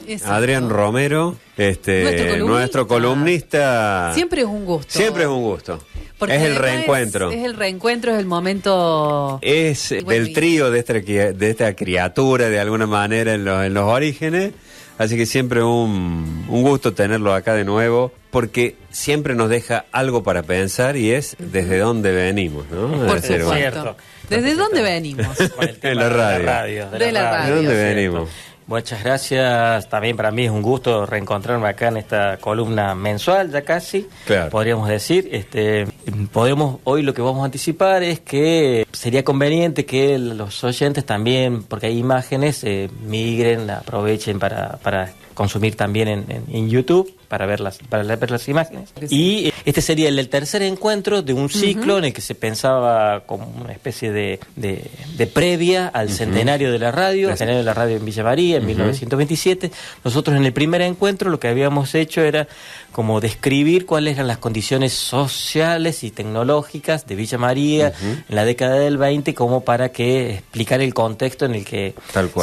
Exacto. Adrián Romero, nuestro columnista. Siempre es un gusto. Siempre es un gusto. Porque es el reencuentro. Es el reencuentro, es el momento. Es del trío de esta criatura, de alguna manera, en los orígenes. Así que siempre un gusto tenerlo acá de nuevo, porque siempre nos deja algo para pensar y es desde dónde venimos, ¿no? Por supuesto. ¿Desde dónde venimos? En la radio. De la radio. ¿De dónde venimos? Muchas gracias. También para mí es un gusto reencontrarme acá en esta columna mensual, ya casi. Claro. Podríamos decir. Hoy lo que vamos a anticipar es que sería conveniente que los oyentes también, porque hay imágenes, migren, aprovechen para consumir también en YouTube para ver las imágenes. Sí. Y este sería el tercer encuentro de un ciclo en el que se pensaba como una especie de previa al centenario de la radio, el centenario de la radio en Villa María en 1927. Nosotros en el primer encuentro lo que habíamos hecho era como describir cuáles eran las condiciones sociales y tecnológicas de Villa María en la década del 20, como para que explicar el contexto en el que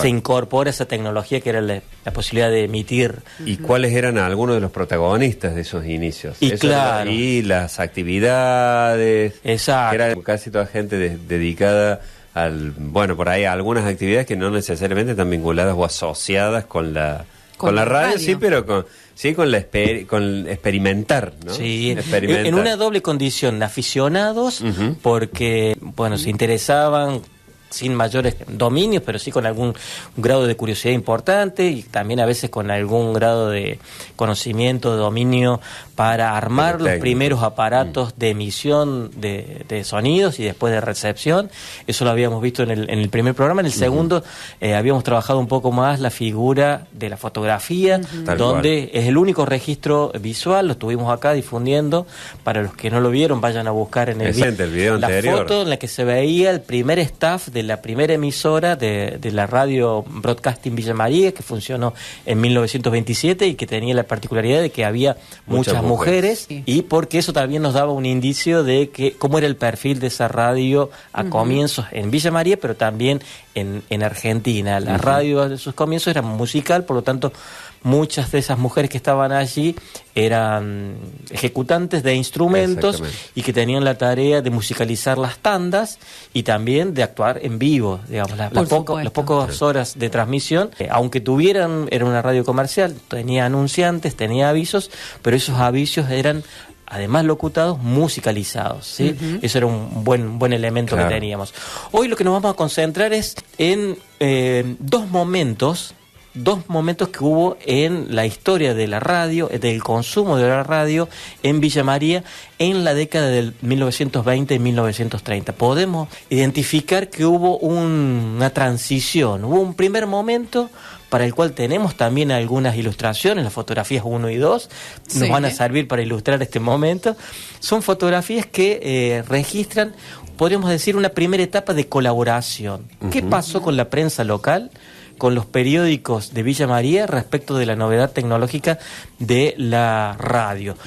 se incorpora esa tecnología, que era la posibilidad de emitir. ¿Y cuáles eran algunos de los protagonistas de esos inicios? Y las actividades. Exacto. Que era casi toda gente dedicada por ahí algunas actividades que no necesariamente están vinculadas o asociadas con la radio, sí, pero con experimentar, ¿no? Sí, experimentar. En una doble condición, aficionados, porque, se interesaban sin mayores dominios, pero sí con algún grado de curiosidad importante y también a veces con algún grado de conocimiento, de dominio para armar los primeros aparatos de emisión de sonidos y después de recepción. Eso lo habíamos visto en el primer programa. En el segundo habíamos trabajado un poco más la figura de la fotografía, donde es el único registro visual. Lo estuvimos acá difundiendo. Para los que no lo vieron, vayan a buscar en el video la anterior. Foto en la que se veía el primer staff de la primera emisora de la radio Broadcasting Villa María, que funcionó en 1927 y que tenía la particularidad de que había muchas mujeres, y porque eso también nos daba un indicio de que cómo era el perfil de esa radio a comienzos en Villa María, pero también en Argentina. La radio de sus comienzos era musical, por lo tanto muchas de esas mujeres que estaban allí eran ejecutantes de instrumentos y que tenían la tarea de musicalizar las tandas y también de actuar en vivo, digamos, las pocas horas de transmisión, aunque era una radio comercial, tenía anunciantes, tenía avisos, pero esos avisos eran además locutados, musicalizados, ¿sí? Eso era un buen elemento que teníamos. Hoy lo que nos vamos a concentrar es en dos momentos que hubo en la historia de la radio, del consumo de la radio en Villa María en la década del 1920 y 1930. Podemos identificar que hubo una transición, hubo un primer momento para el cual tenemos también algunas ilustraciones, las fotografías 1 y 2, nos van a servir para ilustrar este momento. Son fotografías que registran, podríamos decir, una primera etapa de colaboración. ¿Qué pasó con la prensa local, con los periódicos de Villa María respecto de la novedad tecnológica de la radio?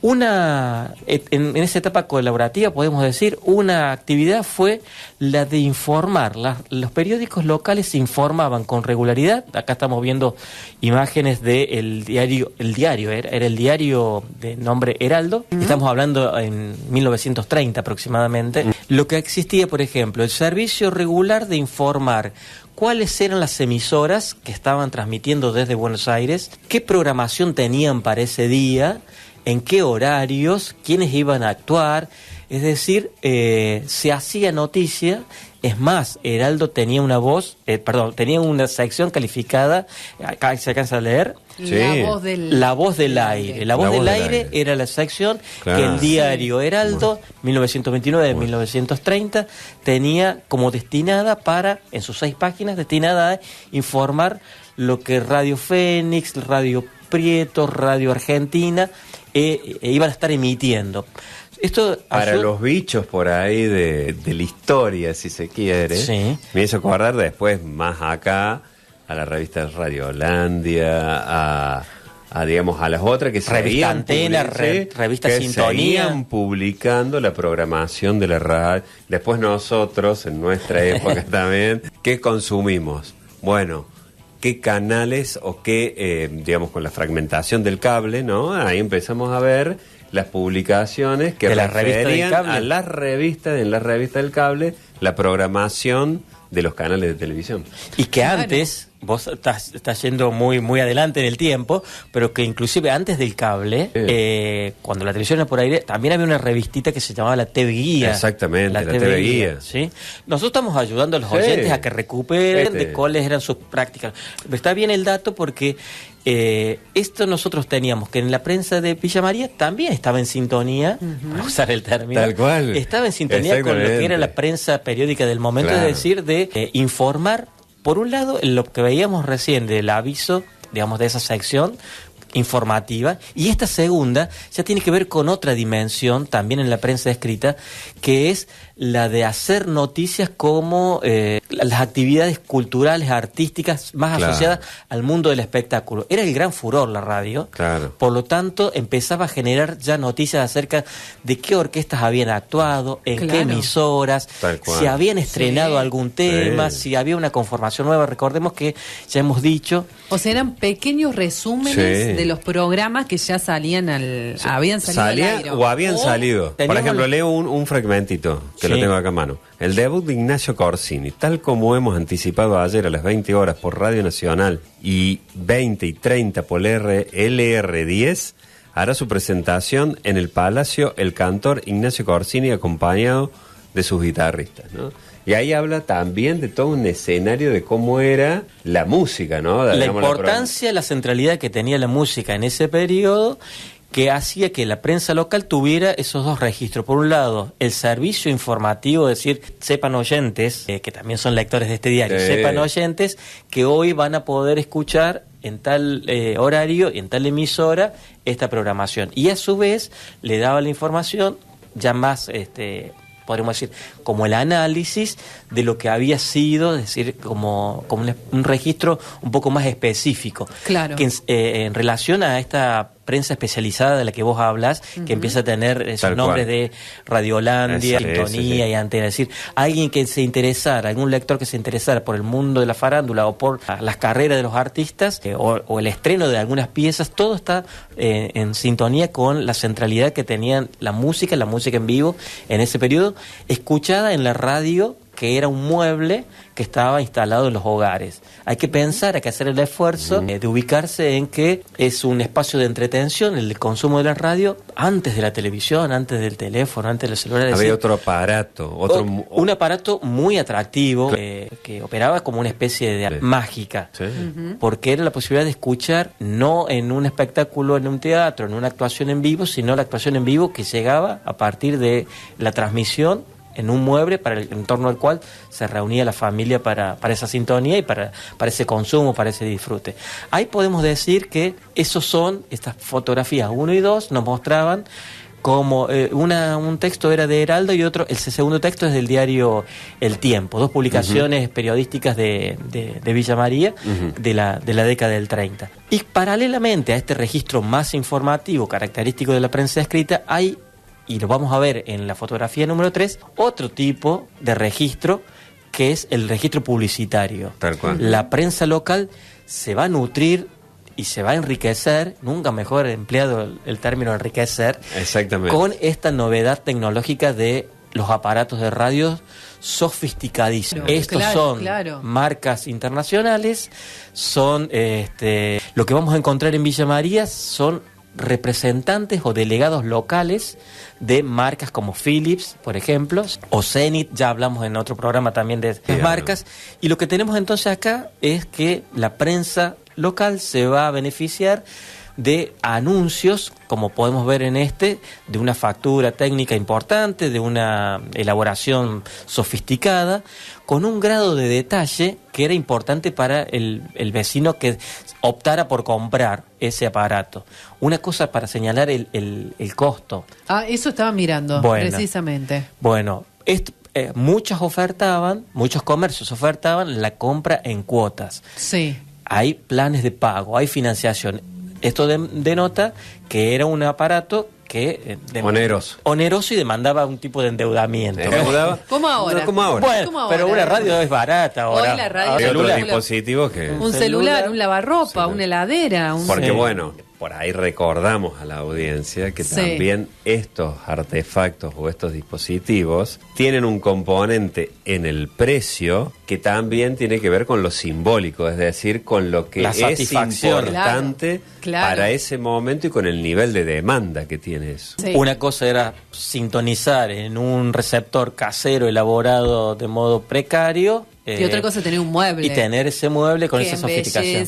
En esa etapa colaborativa, podemos decir, una actividad fue la de informar. Los periódicos locales se informaban con regularidad. Acá estamos viendo imágenes del diario, era el diario de nombre Heraldo. Estamos hablando en 1930 aproximadamente. Lo que existía, por ejemplo, el servicio regular de informar cuáles eran las emisoras que estaban transmitiendo desde Buenos Aires, qué programación tenían para ese día, en qué horarios, quiénes iban a actuar. Es decir, se hacía noticia. Es más, Heraldo tenía tenía una sección calificada, acá se alcanza a leer, La voz del aire. La voz del aire era la sección que el diario Heraldo, 1929-1930, tenía como destinada en sus 6 páginas, destinada a informar lo que Radio Fénix, Radio Prieto, Radio Argentina iban a estar emitiendo. Esto para los bichos por ahí de la historia, si se quiere, me hizo acordar después, más acá, a la revista Radio Holandia, digamos, a las otras que revista Antena, revista Sintonía, seguían publicando la programación de la radio. Después nosotros, en nuestra época también, ¿qué consumimos? Bueno, qué canales o qué, digamos, con la fragmentación del cable, ¿no? Ahí empezamos a ver las publicaciones que referían a las revistas, en la revista del cable, la programación de los canales de televisión. Y que antes, vos estás yendo muy adelante en el tiempo, pero que inclusive antes del cable, cuando la televisión era por aire, también había una revistita que se llamaba la TV Guía. Exactamente, la TV Guía. ¿Sí? Nosotros estamos ayudando a los oyentes a que recuperen de cuáles eran sus prácticas. Pero está bien el dato porque esto nosotros teníamos que en la prensa de Villa María también estaba en sintonía, para usar el término, tal cual, estaba en sintonía con lo que era la prensa periódica del momento, claro. Es decir, de informar, por un lado, lo que veíamos recién del aviso, digamos, de esa sección informativa, y esta segunda ya tiene que ver con otra dimensión también en la prensa escrita, que es la de hacer noticias como las actividades culturales, artísticas más claro. asociadas al mundo del espectáculo. Era el gran furor la radio, claro. Por lo tanto empezaba a generar ya noticias acerca de qué orquestas habían actuado, en claro. qué emisoras, si habían estrenado algún tema, si había una conformación nueva. Recordemos que ya hemos dicho... O sea, eran pequeños resúmenes de los programas que ya salían habían salido al aire. O habían salido. Por ejemplo, leo un fragmentito que lo tengo acá a mano. El debut de Ignacio Corsini, tal como hemos anticipado ayer a las 20 horas por Radio Nacional y 20 y 30 por LR10, hará su presentación en el Palacio el cantor Ignacio Corsini acompañado de sus guitarristas, ¿no? Y ahí habla también de todo un escenario de cómo era la música, ¿no? La importancia, la centralidad que tenía la música en ese periodo, que hacía que la prensa local tuviera esos dos registros. Por un lado, el servicio informativo, es decir, sepan oyentes, que también son lectores de este diario, sepan oyentes que hoy van a poder escuchar en tal horario y en tal emisora esta programación. Y a su vez le daba la información ya más... podríamos decir, como el análisis de lo que había sido, es decir, como un registro un poco más específico. Claro. Que en relación a esta prensa especializada de la que vos hablas, que empieza a tener esos tal nombres cual. De Radiolandia, Sintonía y Antena. Es decir, alguien que se interesara, algún lector que se interesara por el mundo de la farándula o por las carreras de los artistas o el estreno de algunas piezas, todo está en sintonía con la centralidad que tenían la música en vivo en ese periodo, escuchada en la radio, que era un mueble que estaba instalado en los hogares. Hay que pensar, hay que hacer el esfuerzo de ubicarse en que es un espacio de entretención, el consumo de la radio, antes de la televisión, antes del teléfono, antes de los celulares. Había otro aparato. Un aparato muy atractivo, que operaba como una especie de mágica, porque era la posibilidad de escuchar, no en un espectáculo, en un teatro, en una actuación en vivo, sino la actuación en vivo que llegaba a partir de la transmisión en un mueble en torno al cual se reunía la familia para esa sintonía y para ese consumo, para ese disfrute. Ahí podemos decir que estas fotografías 1 y 2 nos mostraban como un texto era de Heraldo y otro, el segundo texto es del diario El Tiempo, dos publicaciones periodísticas de Villa María de la década del 30. Y paralelamente a este registro más informativo, característico de la prensa escrita, hay, y lo vamos a ver en la fotografía número 3, otro tipo de registro que es el registro publicitario. Tal cual. La prensa local se va a nutrir y se va a enriquecer, nunca mejor empleado el término enriquecer, exactamente, con esta novedad tecnológica de los aparatos de radio sofisticadísimos. Estos son marcas internacionales, son lo que vamos a encontrar en Villa María son representantes o delegados locales de marcas como Philips, por ejemplo, o Zenith, ya hablamos en otro programa también de estas marcas, y lo que tenemos entonces acá es que la prensa local se va a beneficiar de anuncios, como podemos ver en de una factura técnica importante, de una elaboración sofisticada, con un grado de detalle que era importante para el vecino que optara por comprar ese aparato. Una cosa para señalar el costo. Eso estaba mirando, precisamente. Bueno, muchos comercios ofertaban la compra en cuotas. Sí. Hay planes de pago, hay financiación. Esto denota que era un aparato que oneroso y demandaba un tipo de endeudamiento. ¿Cómo ahora? No, como ahora. Bueno, ¿Cómo ahora? pero una radio es barata ahora. Hoy la radio Hay otros celular. dispositivos que... Un celular, un lavarropa, una heladera. Porque bueno, por ahí recordamos a la audiencia que también estos artefactos o estos dispositivos tienen un componente en el precio que también tiene que ver con lo simbólico, es decir, con lo que es importante para ese momento y con el nivel de demanda que tiene eso. Sí. Una cosa era sintonizar en un receptor casero elaborado de modo precario. Y otra cosa tener un mueble. Y tener ese mueble con esa sofisticación.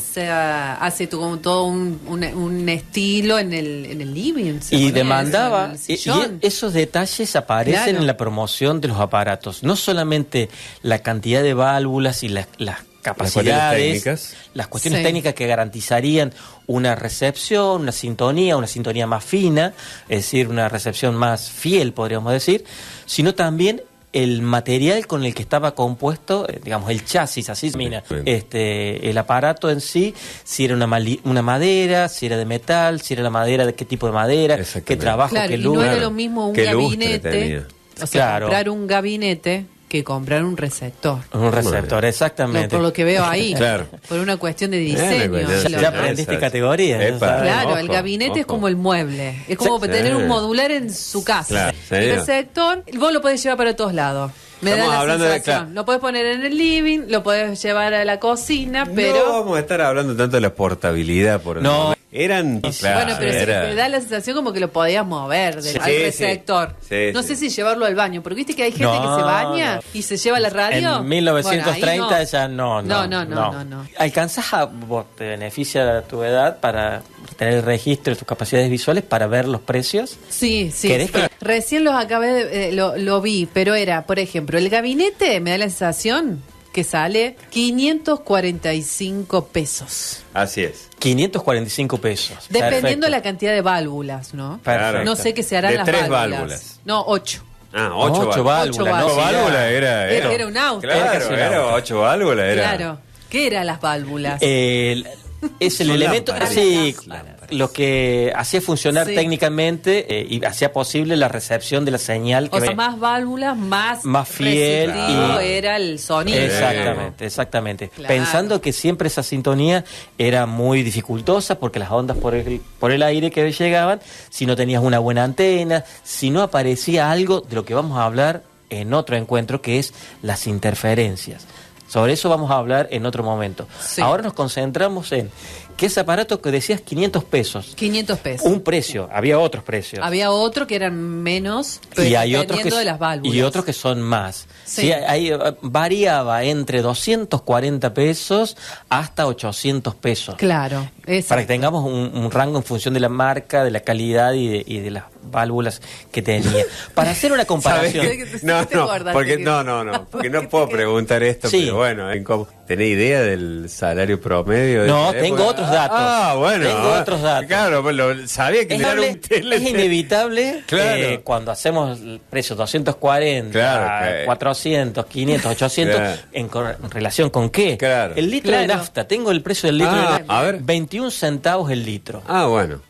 Hace como todo un estilo en el living. Y demandaba, y esos detalles aparecen en la promoción de los aparatos. No solamente la cantidad de válvulas y las capacidades, las cuestiones técnicas que garantizarían una recepción, una sintonía más fina, es decir, una recepción más fiel, podríamos decir, sino también el material con el que estaba compuesto, digamos, el chasis, así se mira, el aparato en sí, si era una madera, si era de metal, si era la madera, de qué tipo de madera, qué trabajo, qué luz. No era lo mismo un gabinete, o sea, comprar un gabinete que comprar un receptor. Un receptor, exactamente. Por lo que veo ahí. Por una cuestión de diseño. Ya aprendiste categorías. Claro, el gabinete es como el mueble. Es como tener un modular en su casa. El receptor, vos lo podés llevar para todos lados. Me da la sensación. Lo podés poner en el living, lo podés llevar a la cocina, pero... No vamos a estar hablando tanto de la portabilidad por el momento. Eran... Bueno, pero me da la sensación como que lo podías mover del receptor. No sé si llevarlo al baño, porque viste que hay gente que se baña y se lleva la radio. En 1930 ya no. No. ¿Alcanzás vos te beneficia tu edad para tener el registro de tus capacidades visuales para ver los precios? Sí. Recién los acabé lo vi, pero era, por ejemplo, el gabinete me da la sensación que sale 545 pesos. Así es. 545 pesos. Dependiendo de la cantidad de válvulas, ¿no? Perfecto. No sé qué se harán las válvulas. 3 válvulas. No, 8. Ah, 8 válvulas. 8 válvulas era un auto. Claro, era 8 válvulas. Claro. ¿Qué eran las válvulas? Es el elemento, lo que hacía funcionar técnicamente y hacía posible la recepción de la señal. O sea, más válvulas, más fiel era el sonido. Exactamente. Claro. Pensando que siempre esa sintonía era muy dificultosa porque las ondas por el aire que llegaban, si no tenías una buena antena, si no aparecía algo de lo que vamos a hablar en otro encuentro, que es las interferencias. Sobre eso vamos a hablar en otro momento. Sí. Ahora nos concentramos en que ese aparato que decías 500 pesos. 500 pesos. Un precio, había otros precios. Había otros que eran menos, pero y hay otros que, de las válvulas. Y otros que son más. Sí. Ahí variaba entre 240 pesos hasta 800 pesos. Claro. Exacto. Para que tengamos un rango en función de la marca, de la calidad y de las válvulas que tenía. Para hacer una comparación. Porque no puedo preguntar esto, pero bueno, ¿tenés idea del salario promedio? No, tengo otros datos. Tengo otros datos. Claro, sabía que es inevitable cuando hacemos el precio 240, 400, 500, 800, en relación con qué. Claro. El litro de nafta, tengo el precio del litro de nafta, a ver. 21 centavos el litro. Bueno.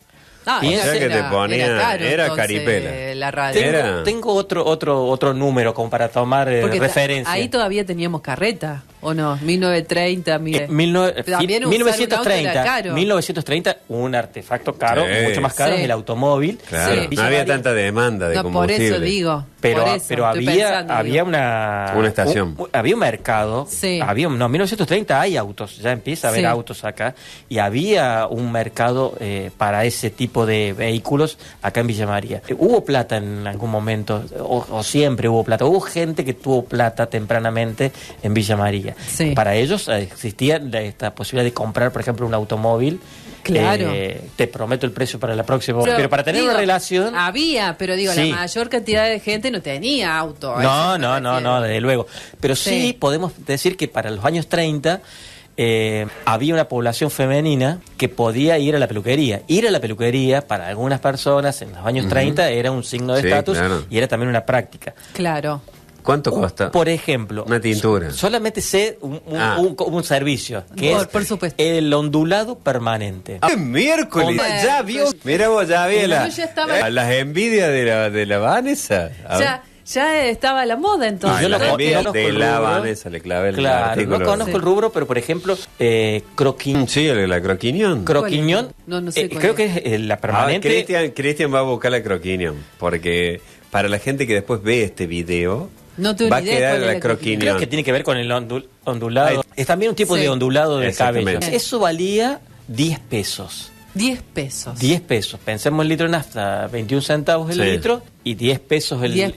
Que te ponía, era caripela. La radio. Tengo otro número como para tomar referencia. Ahí todavía teníamos carreta, ¿o no? 1930, 1930, un artefacto caro, mucho más caro es el automóvil. Claro, no había tanta demanda de combustible. Por eso digo. Pero había una estación. Había un mercado. Sí. En 1930 hay autos, ya empieza a haber autos acá. Y había un mercado para ese tipo de vehículos acá en Villa María. Hubo plata en algún momento, o siempre hubo plata. Hubo gente que tuvo plata tempranamente en Villa María. Sí. Para ellos existía esta posibilidad de comprar, por ejemplo, un automóvil. Claro. Te prometo el precio para la próxima. Pero para tener una relación... Había, pero la mayor cantidad de gente no tenía auto. No, desde luego. Pero sí podemos decir que para los años 30... había una población femenina que podía ir a la peluquería. Ir a la peluquería para algunas personas en los años 30 era un signo de estatus y era también una práctica. Claro. ¿Cuánto cuesta? Por ejemplo, una tintura. Solamente sé un servicio, que por supuesto, el ondulado permanente. Miércoles, ya vio. Mira vos, ya vi las envidias de la Vanessa. Ya estaba la moda entonces. Yo no conozco de el la rubro. Vanessa le clavé el Claro, artículo. no conozco el rubro, pero por ejemplo, croquiñón. Sí, la croquiñón. Croquiñón, no sé creo que es la permanente. Cristian va a buscar la croquiñón, porque para la gente que después ve este video, va a quedar la croquiñón. Creo que tiene que ver con el ondulado. Es también un tipo de ondulado de cabello. Eso valía 10 pesos. 10 pesos. 10 pesos. Pensemos en litro de nafta, 21 centavos el litro y 10 pesos el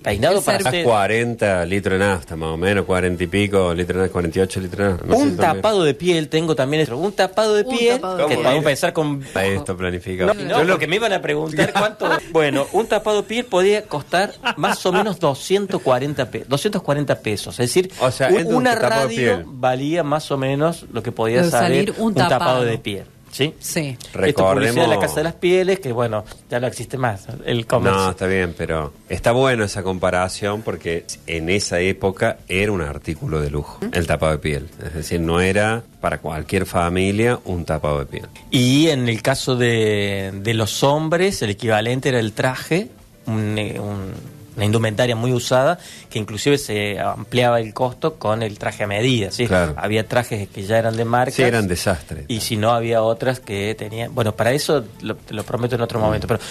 peinado para hacer 40 litros de nafta, más o menos, 40 y pico litros de nafta, 48 litros de nafta. Un tapado de piel, tengo también un tapado de piel, que podemos pensar con... Esto planificado. No, porque me iban a preguntar cuánto... Bueno, un tapado de piel podía costar más o menos 240 pesos. Es decir, o sea, una radio valía más o menos lo que podía salir un tapado de piel. ¿Sí? Sí. Recordemos de la Casa de las Pieles, que bueno, ya no existe más el comercio. No, está bien, pero está bueno esa comparación porque en esa época era un artículo de lujo, el tapado de piel. Es decir, no era para cualquier familia un tapado de piel. Y en el caso de los hombres, el equivalente era el traje, una indumentaria muy usada, que inclusive se ampliaba el costo con el traje a medida, ¿sí? Claro. Había trajes que ya eran de marca. Sí, eran desastres. Y si no, había otras que tenían... Bueno, para eso te lo prometo en otro momento, pero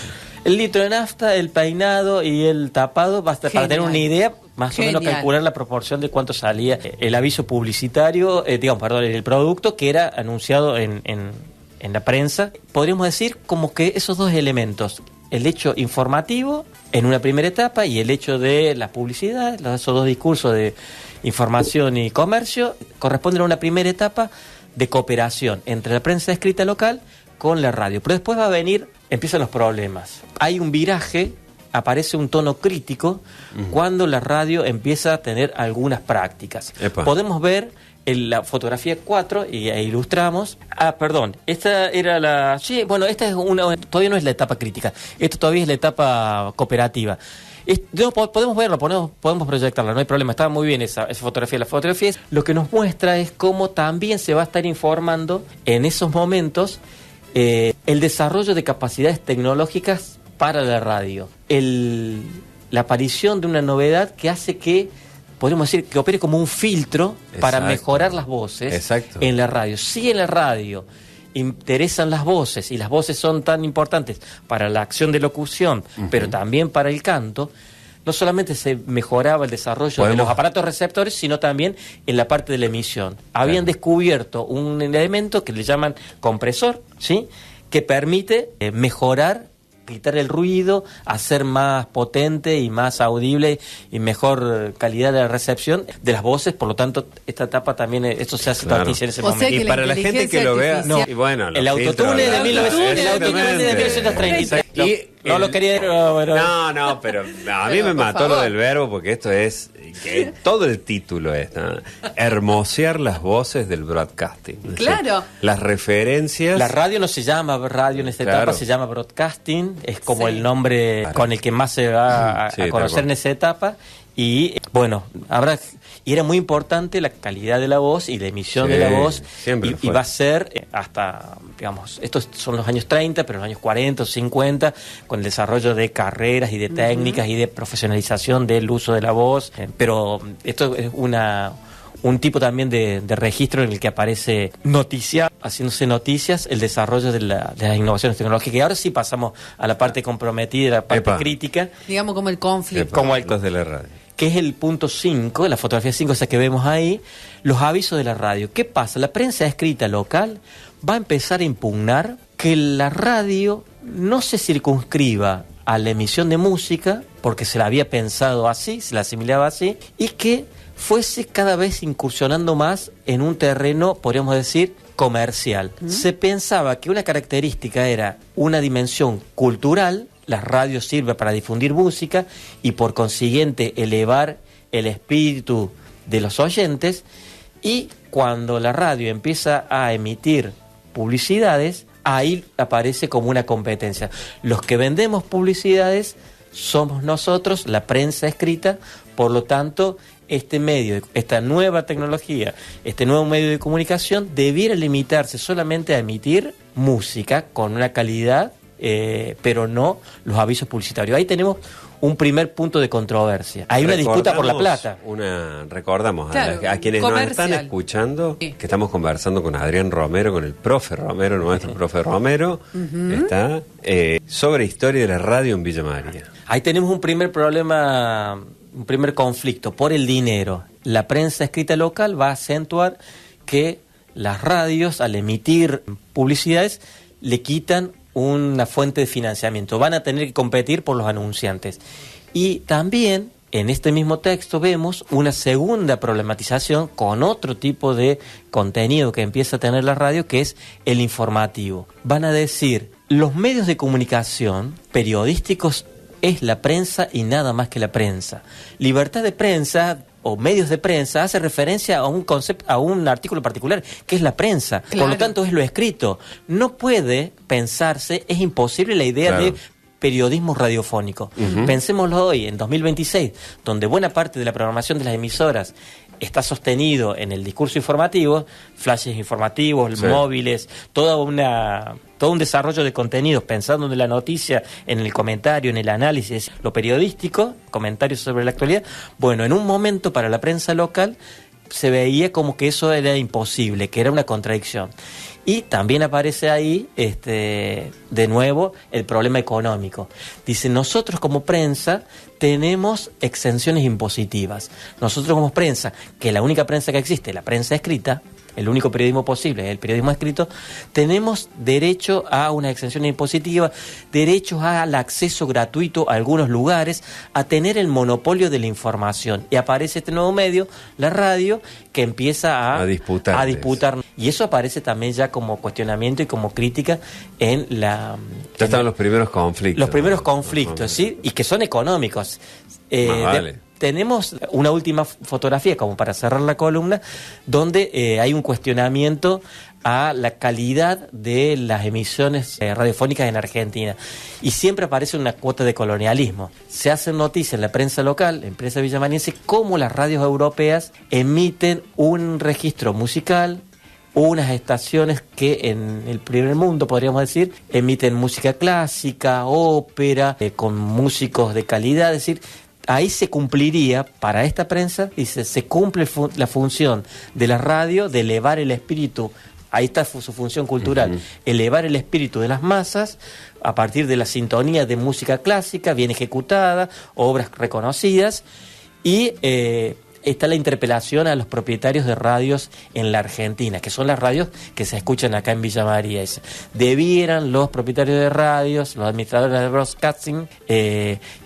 el litro de nafta, el peinado y el tapado, basta para tener una idea, más o menos calcular la proporción de cuánto salía el aviso publicitario, el producto que era anunciado en la prensa. Podríamos decir como que esos dos elementos, el hecho informativo en una primera etapa y el hecho de la publicidad, esos dos discursos de información y comercio, corresponden a una primera etapa de cooperación entre la prensa escrita local con la radio. Pero después empiezan los problemas. Hay un viraje, aparece un tono crítico cuando la radio empieza a tener algunas prácticas. Podemos ver en la fotografía 4 e ilustramos. Esta era la... Sí, bueno, esta es todavía no es la etapa crítica. Esto todavía es la etapa cooperativa. Podemos verlo, podemos proyectarla, no hay problema. Estaba muy bien esa fotografía. La fotografía lo que nos muestra es cómo también se va a estar informando en esos momentos el desarrollo de capacidades tecnológicas para la radio. La aparición de una novedad que hace que podríamos decir que opere como un filtro para mejorar las voces en la radio. Si en la radio interesan las voces y las voces son tan importantes para la acción de locución, pero también para el canto, no solamente se mejoraba el desarrollo de los aparatos receptores, sino también en la parte de la emisión. Habían descubierto un elemento que le llaman compresor, ¿sí?, que permite mejorar, quitar el ruido, hacer más potente y más audible y mejor calidad de la recepción de las voces. Por lo tanto, esta etapa también, esto se hace noticia en ese momento. Y para la gente que lo vea, y bueno, el autotune de 1933. No lo quería... pero a mí me mató lo del verbo, porque esto es... todo el título es, ¿no? Hermosear las voces del broadcasting. Claro. Las referencias... La radio no se llama radio en esta etapa, se llama broadcasting. Es como el nombre con el que más se va a conocer en esa etapa. Y bueno, y era muy importante la calidad de la voz y la emisión de la voz. Y va a ser hasta, estos son los años 30, pero los años 40 o 50, con el desarrollo de carreras y de técnicas y de profesionalización del uso de la voz. Pero esto es un tipo también de registro en el que aparece haciéndose noticias, el desarrollo de las innovaciones tecnológicas. Y ahora sí pasamos a la parte comprometida, la parte crítica. Digamos como el conflicto. Como el de la radio. Que es el punto 5, la fotografía 5, esa que vemos ahí, los avisos de la radio. ¿Qué pasa? La prensa escrita local va a empezar a impugnar que la radio no se circunscriba a la emisión de música, porque se la había pensado así, se la asimilaba así, y que fuese cada vez incursionando más en un terreno, podríamos decir, comercial. Se pensaba que una característica era una dimensión cultural. Las radios sirven para difundir música y por consiguiente elevar el espíritu de los oyentes, y cuando la radio empieza a emitir publicidades, ahí aparece como una competencia. Los que vendemos publicidades somos nosotros, la prensa escrita, por lo tanto, este medio, esta nueva tecnología, este nuevo medio de comunicación debiera limitarse solamente a emitir música con una calidad, pero no los avisos publicitarios. Ahí tenemos un primer punto de controversia. Hay una disputa por la plata. Recordamos a quienes nos están escuchando que estamos conversando con Adrián Romero, con el profe Romero, nuestro profe Romero, está sobre historia de la radio en Villa María. Ahí tenemos un primer problema, un primer conflicto por el dinero. La prensa escrita local va a acentuar que las radios, al emitir publicidades, le quitan una fuente de financiamiento. Van a tener que competir por los anunciantes. Y también en este mismo texto vemos una segunda problematización con otro tipo de contenido que empieza a tener la radio, que es el informativo. Van a decir, los medios de comunicación periodísticos es la prensa y nada más que la prensa. Libertad de prensa o medios de prensa hace referencia a un concepto, a un artículo particular, que es la prensa. Claro. Por lo tanto, es lo escrito. No puede pensarse, es imposible la idea de periodismo radiofónico. Pensémoslo hoy, en 2026, donde buena parte de la programación de las emisoras está sostenido en el discurso informativo, flashes informativos, móviles, todo un desarrollo de contenidos, pensando en la noticia, en el comentario, en el análisis, lo periodístico, comentarios sobre la actualidad. Bueno, en un momento para la prensa local se veía como que eso era imposible, que era una contradicción. Y también aparece ahí, de nuevo, el problema económico. Dice, nosotros como prensa tenemos exenciones impositivas. Nosotros como prensa, que la única prensa que existe, la prensa escrita, el único periodismo posible es el periodismo escrito, tenemos derecho a una exención impositiva, derechos al acceso gratuito a algunos lugares, a tener el monopolio de la información. Y aparece este nuevo medio, la radio, que empieza a disputar. Y eso aparece también ya como cuestionamiento y como crítica en la... Ya están los primeros conflictos. Los primeros conflictos, ¿sí? Y que son económicos. Tenemos una última fotografía, como para cerrar la columna, donde hay un cuestionamiento a la calidad de las emisiones radiofónicas en Argentina. Y siempre aparece una cuota de colonialismo. Se hacen noticias en la prensa local, en prensa villamariense, cómo las radios europeas emiten un registro musical, unas estaciones que en el primer mundo, podríamos decir, emiten música clásica, ópera, con músicos de calidad, es decir, ahí se cumpliría, para esta prensa, dice, se cumple la función de la radio de elevar el espíritu, ahí está su función cultural, elevar el espíritu de las masas a partir de la sintonía de música clásica, bien ejecutada, obras reconocidas, y está la interpelación a los propietarios de radios en la Argentina, que son las radios que se escuchan acá en Villa María. Debieran los propietarios de radios, los administradores de broadcasting,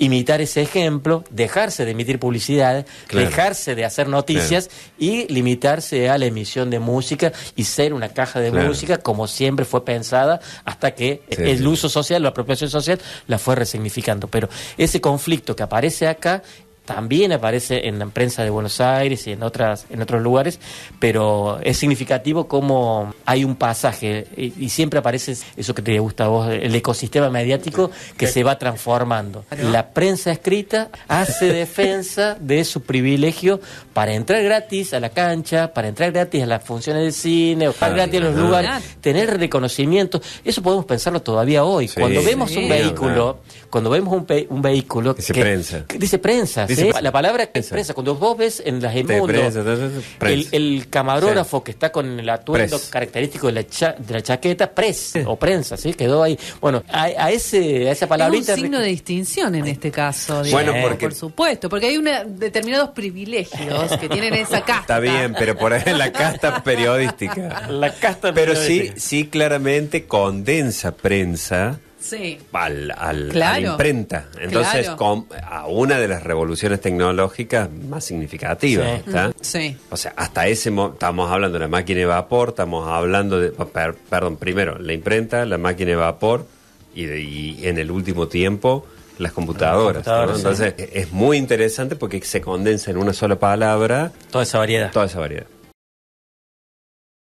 imitar ese ejemplo, dejarse de emitir publicidad, dejarse de hacer noticias y limitarse a la emisión de música y ser una caja de música como siempre fue pensada, hasta que el uso social, la apropiación social la fue resignificando. Pero ese conflicto que aparece acá también aparece en la prensa de Buenos Aires y en otros lugares, pero es significativo cómo hay un pasaje y siempre aparece eso que te gusta a vos, el ecosistema mediático que se va transformando. La prensa escrita hace defensa de su privilegio para entrar gratis a la cancha, para entrar gratis a las funciones de cine, para gratis a los lugares, tener reconocimiento. Eso podemos pensarlo todavía hoy. Cuando vemos un vehículo, que dice prensa, ¿sí? La palabra prensa, cuando vos ves en las Emundo el camarógrafo que está con el atuendo característico de la chaqueta, o prensa, ¿sí? Quedó ahí. Bueno, a esa palabrita... Es un signo de distinción en este caso, digamos, por supuesto, porque hay determinados privilegios que tienen esa casta. Está bien, pero por ahí es la casta periodística. Pero sí claramente condensa prensa a la imprenta. Entonces, a una de las revoluciones tecnológicas más significativas. O sea, hasta estamos hablando de la máquina de vapor, estamos hablando de, primero, la imprenta, la máquina de vapor y en el último tiempo las computadoras, ¿no? Entonces, es muy interesante porque se condensa en una sola palabra toda esa variedad.